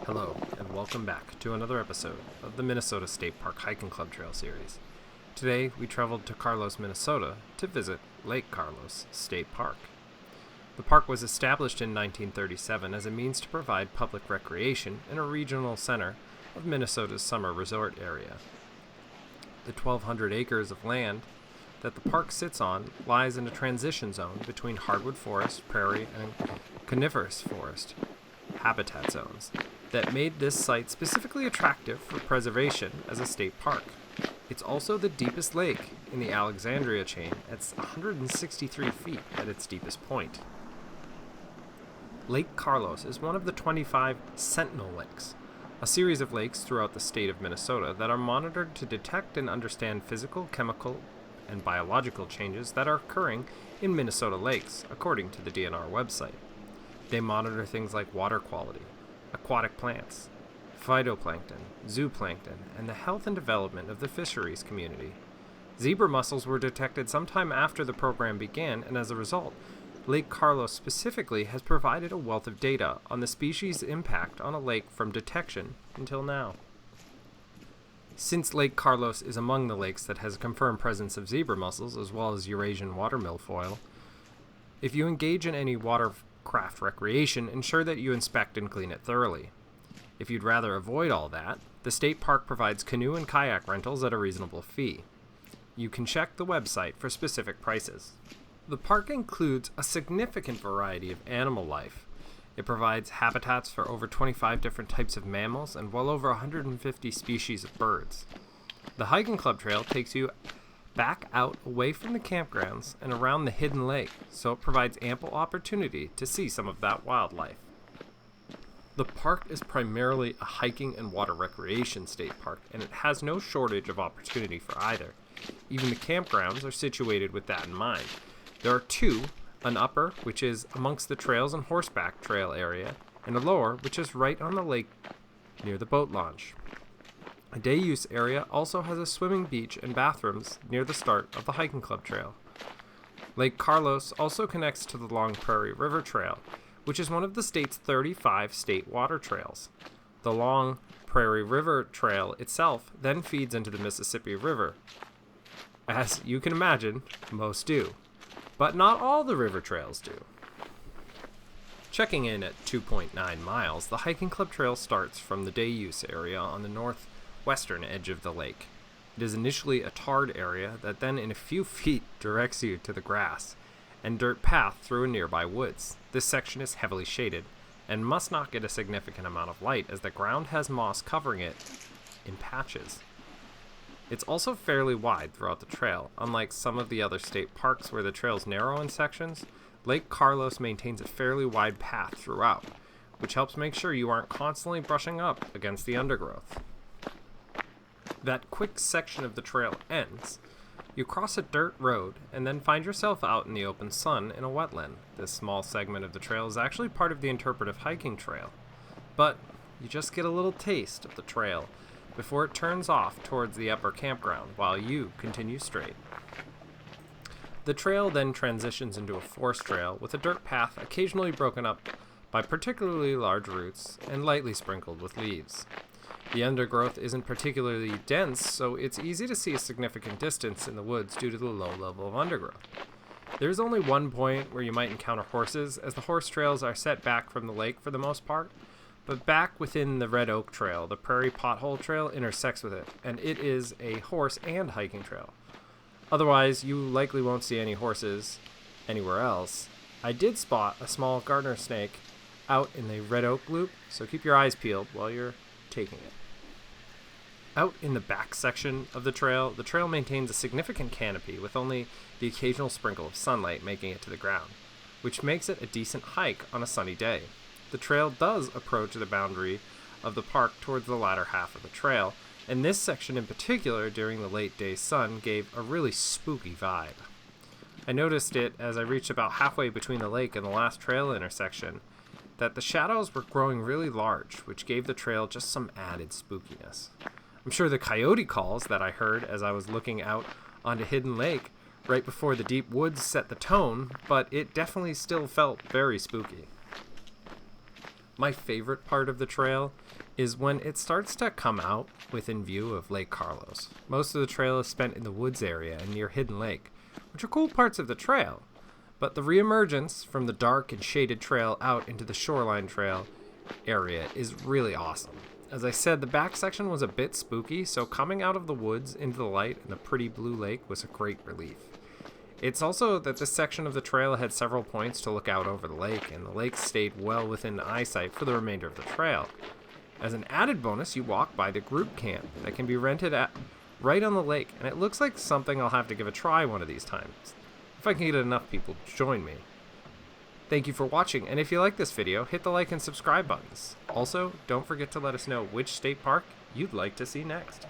Hello, and welcome back to another episode of the Minnesota State Park Hiking Club Trail Series. Today, we traveled to Carlos, Minnesota to visit Lake Carlos State Park. The park was established in 1937 as a means to provide public recreation in a regional center of Minnesota's summer resort area. The 1,200 acres of land that the park sits on lies in a transition zone between hardwood forest, prairie, and coniferous forest habitat zones that made this site specifically attractive for preservation as a state park. It's also the deepest lake in the Alexandria chain at 163 feet at its deepest point. Lake Carlos is one of the 25 Sentinel Lakes, a series of lakes throughout the state of Minnesota that are monitored to detect and understand physical, chemical, and biological changes that are occurring in Minnesota lakes, according to the DNR website. They monitor things like water quality, aquatic plants, phytoplankton, zooplankton, and the health and development of the fisheries community. Zebra mussels were detected sometime after the program began, and as a result, Lake Carlos specifically has provided a wealth of data on the species' impact on a lake from detection until now. Since Lake Carlos is among the lakes that has a confirmed presence of zebra mussels as well as Eurasian water milfoil, if you engage in any watercraft recreation, ensure that you inspect and clean it thoroughly. If you'd rather avoid all that, the state park provides canoe and kayak rentals at a reasonable fee. You can check the website for specific prices. The park includes a significant variety of animal life. It provides habitats for over 25 different types of mammals and well over 150 species of birds. The hiking club trail takes you back out away from the campgrounds and around the hidden lake, so it provides ample opportunity to see some of that wildlife. The park is primarily a hiking and water recreation state park, and it has no shortage of opportunity for either. Even the campgrounds are situated with that in mind. There are two, an upper, which is amongst the trails and horseback trail area, and a lower, which is right on the lake near the boat launch. A day use area also has a swimming beach and bathrooms near the start of the hiking club trail. Lake Carlos also connects to the Long Prairie River Trail, which is one of the state's 35 state water trails. The Long Prairie River Trail itself then feeds into the Mississippi River. As you can imagine, most do. But not all the river trails do. Checking in at 2.9 miles, the hiking club trail starts from the day use area on the northwestern edge of the lake. It is initially a tarred area that then in a few feet directs you to the grass and dirt path through a nearby woods. This section is heavily shaded and must not get a significant amount of light as the ground has moss covering it in patches. It's also fairly wide throughout the trail. Unlike some of the other state parks where the trails narrow in sections, Lake Carlos maintains a fairly wide path throughout, which helps make sure you aren't constantly brushing up against the undergrowth. That quick section of the trail ends. You cross a dirt road and then find yourself out in the open sun in a wetland. This small segment of the trail is actually part of the interpretive hiking trail, but you just get a little taste of the trail before it turns off towards the upper campground while you continue straight. The trail then transitions into a forest trail with a dirt path occasionally broken up by particularly large roots and lightly sprinkled with leaves. The undergrowth isn't particularly dense, so it's easy to see a significant distance in the woods due to the low level of undergrowth. There's only one point where you might encounter horses, as the horse trails are set back from the lake for the most part. But back within the Red Oak Trail, the Prairie Pothole Trail intersects with it, and it is a horse and hiking trail. Otherwise, you likely won't see any horses anywhere else. I did spot a small garter snake out in the Red Oak Loop, so keep your eyes peeled while you're taking it. Out in the back section of the trail maintains a significant canopy with only the occasional sprinkle of sunlight making it to the ground, which makes it a decent hike on a sunny day. The trail does approach the boundary of the park towards the latter half of the trail, and this section in particular during the late day sun gave a really spooky vibe. I noticed it as I reached about halfway between the lake and the last trail intersection, that the shadows were growing really large, which gave the trail just some added spookiness. I'm sure the coyote calls that I heard as I was looking out onto Hidden Lake right before the deep woods set the tone, but it definitely still felt very spooky. My favorite part of the trail is when it starts to come out within view of Lake Carlos. Most of the trail is spent in the woods area and near Hidden Lake, which are cool parts of the trail. But the reemergence from the dark and shaded trail out into the shoreline trail area is really awesome. As I said, the back section was a bit spooky, so coming out of the woods into the light and the pretty blue lake was a great relief. It's also that this section of the trail had several points to look out over the lake, and the lake stayed well within eyesight for the remainder of the trail. As an added bonus, you walk by the group camp that can be rented at right on the lake, and it looks like something I'll have to give a try one of these times, if I can get enough people to join me. Thank you for watching, and if you like this video, hit the like and subscribe buttons. Also, don't forget to let us know which state park you'd like to see next.